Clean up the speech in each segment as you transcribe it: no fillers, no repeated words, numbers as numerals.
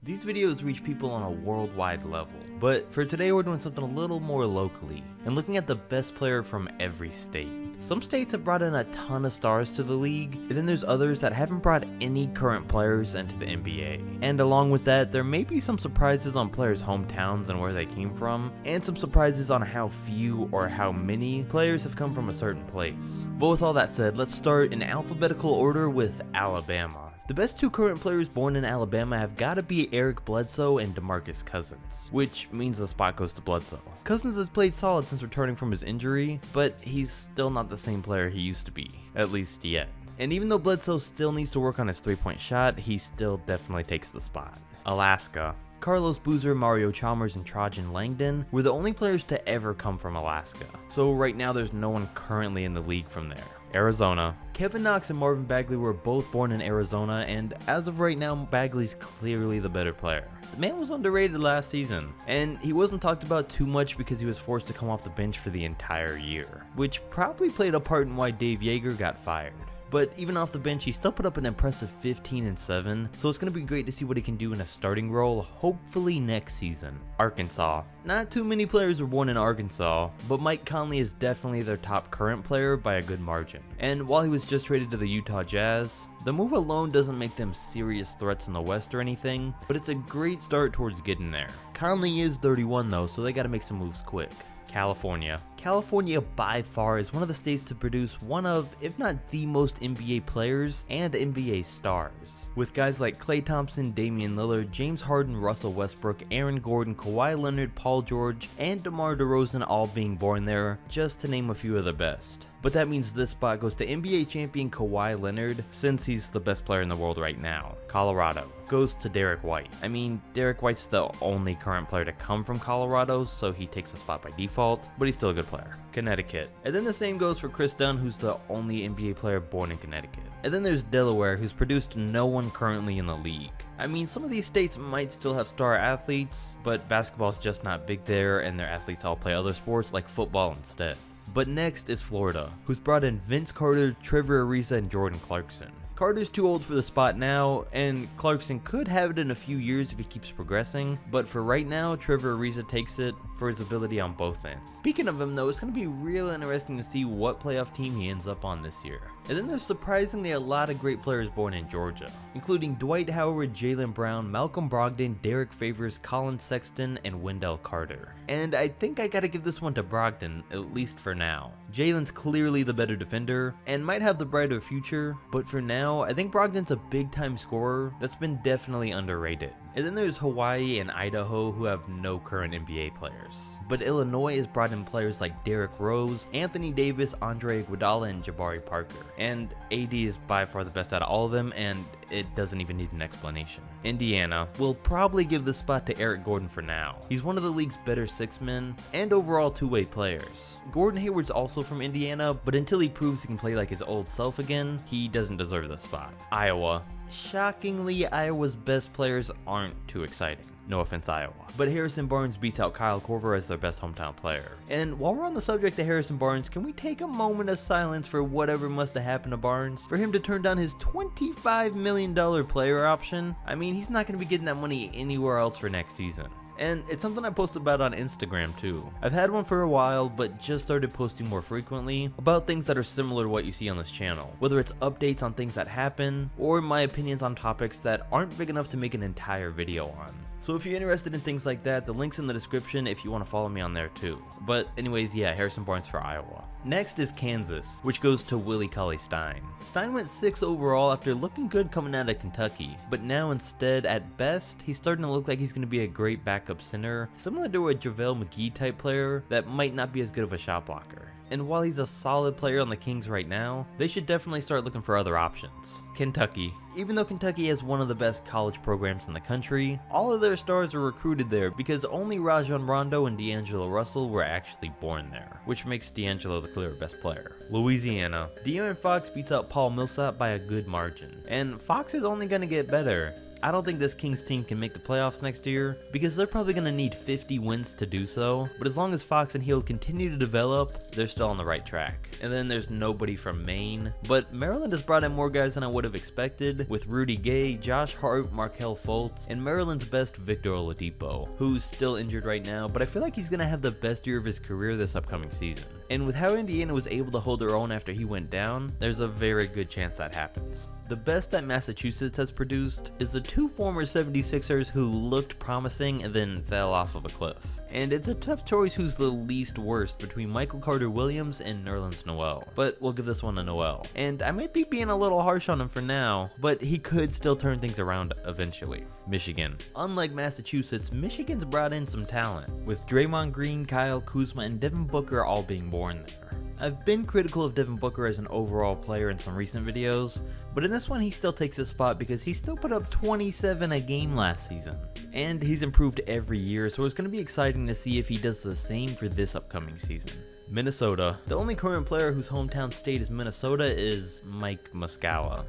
These videos reach people on a worldwide level, but for today we're doing something a little more locally, and looking at the best player from every state. Some states have brought in a ton of stars to the league, and then there's others that haven't brought any current players into the NBA. And along with that, there may be some surprises on players' hometowns and where they came from, and some surprises on how few or how many players have come from a certain place. But with all that said, let's start in alphabetical order with Alabama. The best two current players born in Alabama have got to be Eric Bledsoe and DeMarcus Cousins, which means the spot goes to Bledsoe. Cousins has played solid since returning from his injury, but he's still not the same player he used to be, at least yet. And even though Bledsoe still needs to work on his three-point shot, he still definitely takes the spot. Alaska. Carlos Boozer, Mario Chalmers, and Trajan Langdon were the only players to ever come from Alaska. So right now there's no one currently in the league from there. Arizona. Kevin Knox and Marvin Bagley were both born in Arizona, and as of right now, Bagley's clearly the better player. The man was underrated last season, and he wasn't talked about too much because he was forced to come off the bench for the entire year, which probably played a part in why Dave Yeager got fired. But even off the bench, he still put up an impressive 15 and 7, so it's going to be great to see what he can do in a starting role, hopefully next season. Arkansas. Not too many players were born in Arkansas, but Mike Conley is definitely their top current player by a good margin. And while he was just traded to the Utah Jazz, the move alone doesn't make them serious threats in the West or anything, but it's a great start towards getting there. Conley is 31 though, so they got to make some moves quick. California. California by far is one of the states to produce one of, if not the most NBA players and NBA stars. With guys like Klay Thompson, Damian Lillard, James Harden, Russell Westbrook, Aaron Gordon, Kawhi Leonard, Paul George, and DeMar DeRozan all being born there, just to name a few of the best. But that means this spot goes to NBA champion Kawhi Leonard, since he's the best player in the world right now. Colorado goes to Derek White. I mean, Derek White's the only current player to come from Colorado, so he takes a spot by default, but he's still a good player. Connecticut. And then the same goes for Chris Dunn, who's the only NBA player born in Connecticut. And then there's Delaware, who's produced no one currently in the league. I mean, some of these states might still have star athletes, but basketball's just not big there, and their athletes all play other sports like football instead. But next is Florida, who's brought in Vince Carter, Trevor Ariza, and Jordan Clarkson. Carter's too old for the spot now, and Clarkson could have it in a few years if he keeps progressing, but for right now, Trevor Ariza takes it for his ability on both ends. Speaking of him though, it's going to be real interesting to see what playoff team he ends up on this year. And then there's surprisingly a lot of great players born in Georgia, including Dwight Howard, Jaylen Brown, Malcolm Brogdon, Derek Favors, Colin Sexton, and Wendell Carter. And I think I gotta give this one to Brogdon, at least for now. Jaylen's clearly the better defender, and might have the brighter future, but for now, I think Brogdon's a big time scorer that's been definitely underrated. And then there's Hawaii and Idaho, who have no current NBA players. But Illinois has brought in players like Derrick Rose, Anthony Davis, Andre Iguodala, and Jabari Parker. And AD is by far the best out of all of them, and it doesn't even need an explanation. Indiana will probably give the spot to Eric Gordon for now. He's one of the league's better six men and overall two-way players. Gordon Hayward's also from Indiana, but until he proves he can play like his old self again, he doesn't deserve the spot. Iowa. Shockingly, Iowa's best players aren't too exciting. No offense, Iowa. But Harrison Barnes beats out Kyle Korver as their best hometown player. And while we're on the subject of Harrison Barnes, can we take a moment of silence for whatever must have happened to Barnes? For him to turn down his $25 million player option? I mean, he's not going to be getting that money anywhere else for next season. And it's something I post about on Instagram too. I've had one for a while, but just started posting more frequently about things that are similar to what you see on this channel. Whether it's updates on things that happen, or my opinions on topics that aren't big enough to make an entire video on. So if you're interested in things like that, the link's in the description if you want to follow me on there too. But anyways, yeah, Harrison Barnes for Iowa. Next is Kansas, which goes to Willie Cauley-Stein. Stein went 6 overall after looking good coming out of Kentucky, but now instead, at best, he's starting to look like he's going to be a great backup center, similar to a JaVale McGee type player that might not be as good of a shot blocker. And while he's a solid player on the Kings right now, they should definitely start looking for other options. Kentucky. Even though Kentucky has one of the best college programs in the country, all of their stars are recruited there because only Rajon Rondo and D'Angelo Russell were actually born there, which makes D'Angelo the clear best player. Louisiana. De'Aaron Fox beats out Paul Millsap by a good margin, and Fox is only going to get better. I don't think this Kings team can make the playoffs next year because they're probably going to need 50 wins to do so, but as long as Fox and Hield continue to develop, they're still on the right track. And then there's nobody from Maine, but Maryland has brought in more guys than I would have expected, with Rudy Gay, Josh Hart, Markelle Fultz, and Maryland's best Victor Oladipo, who's still injured right now, but I feel like he's going to have the best year of his career this upcoming season. And with how Indiana was able to hold their own after he went down, there's a very good chance that happens. The best that Massachusetts has produced is the two former 76ers who looked promising and then fell off of a cliff. And it's a tough choice who's the least worst between Michael Carter-Williams and Nerlens Noel, but we'll give this one to Noel. And I might be being a little harsh on him for now, but he could still turn things around eventually. Michigan. Unlike Massachusetts, Michigan's brought in some talent, with Draymond Green, Kyle Kuzma, and Devin Booker all being born there. I've been critical of Devin Booker as an overall player in some recent videos, but in this one he still takes his spot because he still put up 27 a game last season. And he's improved every year, so it's going to be exciting to see if he does the same for this upcoming season. Minnesota. The only current player whose hometown state is Minnesota is Mike Muscala.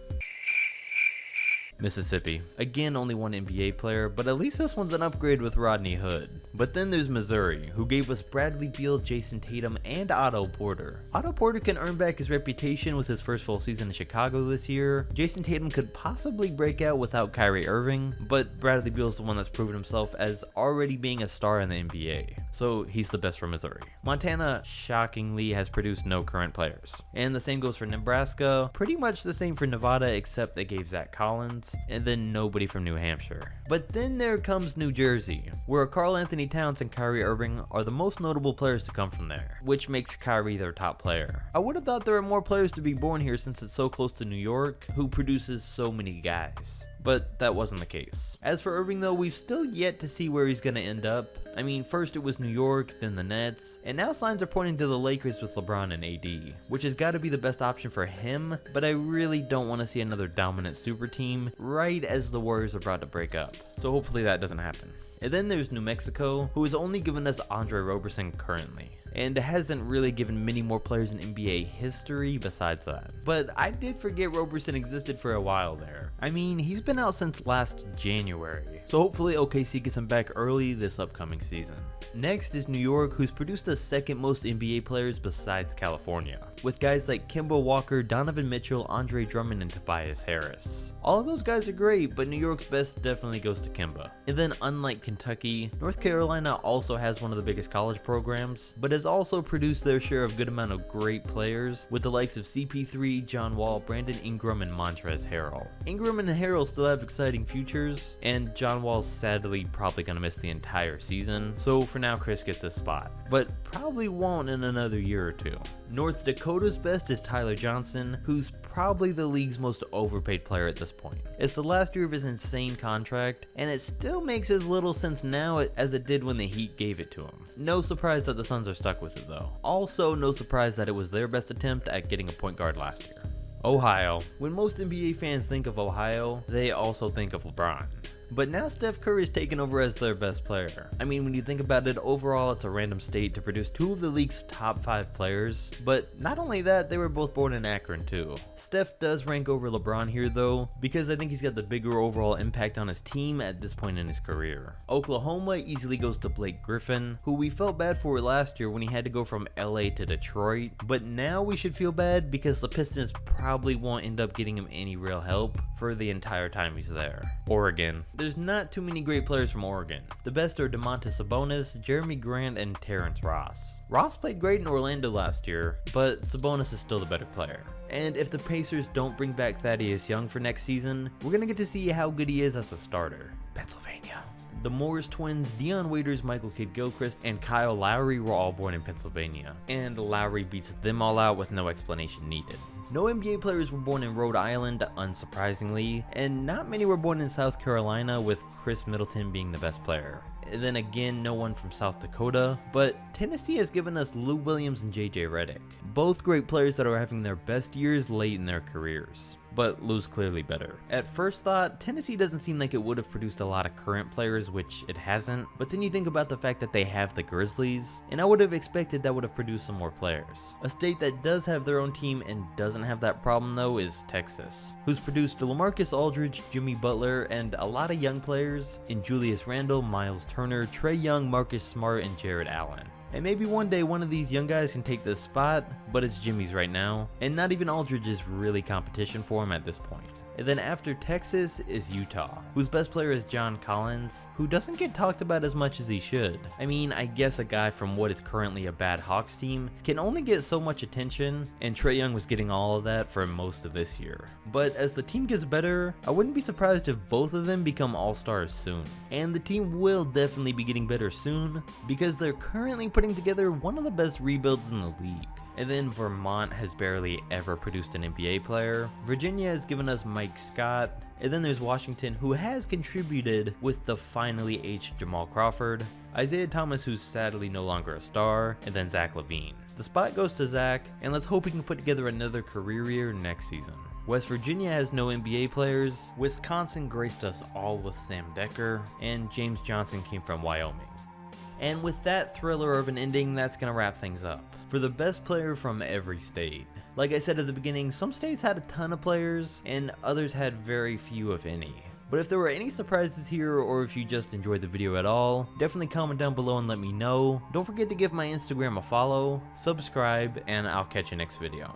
Mississippi. Again, only one NBA player, but at least this one's an upgrade with Rodney Hood. But then there's Missouri, who gave us Bradley Beal, Jason Tatum, and Otto Porter. Otto Porter can earn back his reputation with his first full season in Chicago this year. Jason Tatum could possibly break out without Kyrie Irving, but Bradley Beal's the one that's proven himself as already being a star in the NBA. So he's the best for Missouri. Montana, shockingly, has produced no current players. And the same goes for Nebraska, pretty much the same for Nevada except they gave Zach Collins, and then nobody from New Hampshire. But then there comes New Jersey, where Karl Anthony Towns and Kyrie Irving are the most notable players to come from there, which makes Kyrie their top player. I would have thought there were more players to be born here since it's so close to New York, who produces so many guys. But that wasn't the case. As for Irving though, we've still yet to see where he's going to end up. I mean, first it was New York, then the Nets, and now signs are pointing to the Lakers with LeBron and AD, which has got to be the best option for him, but I really don't want to see another dominant super team right as the Warriors are about to break up. So hopefully that doesn't happen. And then there's New Mexico, who has only given us Andre Roberson currently, and hasn't really given many more players in NBA history besides that. But I did forget Roberson existed for a while there. I mean, he's been out since last January, so hopefully OKC gets him back early this upcoming season. Next is New York, who's produced the second most NBA players besides California, with guys like Kemba Walker, Donovan Mitchell, Andre Drummond, and Tobias Harris. All of those guys are great, but New York's best definitely goes to Kemba. And then unlike Kentucky, North Carolina also has one of the biggest college programs, but has also produced their share of good amount of great players, with the likes of CP3, John Wall, Brandon Ingram, and Montrezl Harrell. Ingram and Harrell still have exciting futures, and John Wall's sadly probably going to miss the entire season, so for now Chris gets this spot, but probably won't in another year or two. North Dakota's best is Tyler Johnson, who's probably the league's most overpaid player at this point. It's the last year of his insane contract, and it still makes as little sense now as it did when the Heat gave it to him. No surprise that the Suns are stuck with it though. Also, no surprise that it was their best attempt at getting a point guard last year. Ohio. When most NBA fans think of Ohio, they also think of LeBron. But now Steph Curry is taken over as their best player. I mean, when you think about it, overall it's a random state to produce two of the league's top 5 players. But not only that, they were both born in Akron too. Steph does rank over LeBron here though, because I think he's got the bigger overall impact on his team at this point in his career. Oklahoma easily goes to Blake Griffin, who we felt bad for last year when he had to go from LA to Detroit. But now we should feel bad because the Pistons probably won't end up getting him any real help for the entire time he's there. Oregon. There's not too many great players from Oregon. The best are Domantas Sabonis, Jeremy Grant, and Terrence Ross. Ross played great in Orlando last year, but Sabonis is still the better player. And if the Pacers don't bring back Thaddeus Young for next season, we're gonna get to see how good he is as a starter. Pennsylvania. The Morris twins, Dion Waiters, Michael Kidd-Gilchrist, and Kyle Lowry were all born in Pennsylvania, and Lowry beats them all out with no explanation needed. No NBA players were born in Rhode Island, unsurprisingly, and not many were born in South Carolina, with Chris Middleton being the best player. and then again no one from South Dakota, but Tennessee has given us Lou Williams and JJ Redick, both great players that are having their best years late in their careers. But Lou's clearly better. At first thought, Tennessee doesn't seem like it would have produced a lot of current players, which it hasn't, but then you think about the fact that they have the Grizzlies, and I would have expected that would have produced some more players. A state that does have their own team and doesn't have that problem though is Texas, who's produced LaMarcus Aldridge, Jimmy Butler, and a lot of young players in Julius Randle, Miles Turner, Trae Young, Marcus Smart, and Jared Allen. And maybe one day one of these young guys can take this spot, but it's Jimmy's right now, and not even Aldridge is really competition for him at this point. And then after Texas is Utah, whose best player is John Collins, who doesn't get talked about as much as he should. I mean, I guess a guy from what is currently a bad Hawks team can only get so much attention, and Trae Young was getting all of that for most of this year. But as the team gets better, I wouldn't be surprised if both of them become all-stars soon. And the team will definitely be getting better soon, because they're currently putting together one of the best rebuilds in the league. And then Vermont has barely ever produced an NBA player. Virginia has given us Mike Scott. And then there's Washington, who has contributed with the finally aged Jamal Crawford, Isaiah Thomas, who's sadly no longer a star, and then Zach LaVine. The spot goes to Zach, and let's hope he can put together another career year next season. West Virginia has no NBA players. Wisconsin graced us all with Sam Decker, and James Johnson came from Wyoming. And with that thriller of an ending, that's gonna wrap things up. For the best player from every state. Like I said at the beginning, some states had a ton of players, and others had very few if any. But if there were any surprises here, or if you just enjoyed the video at all, definitely comment down below and let me know. Don't forget to give my Instagram a follow, subscribe, and I'll catch you next video.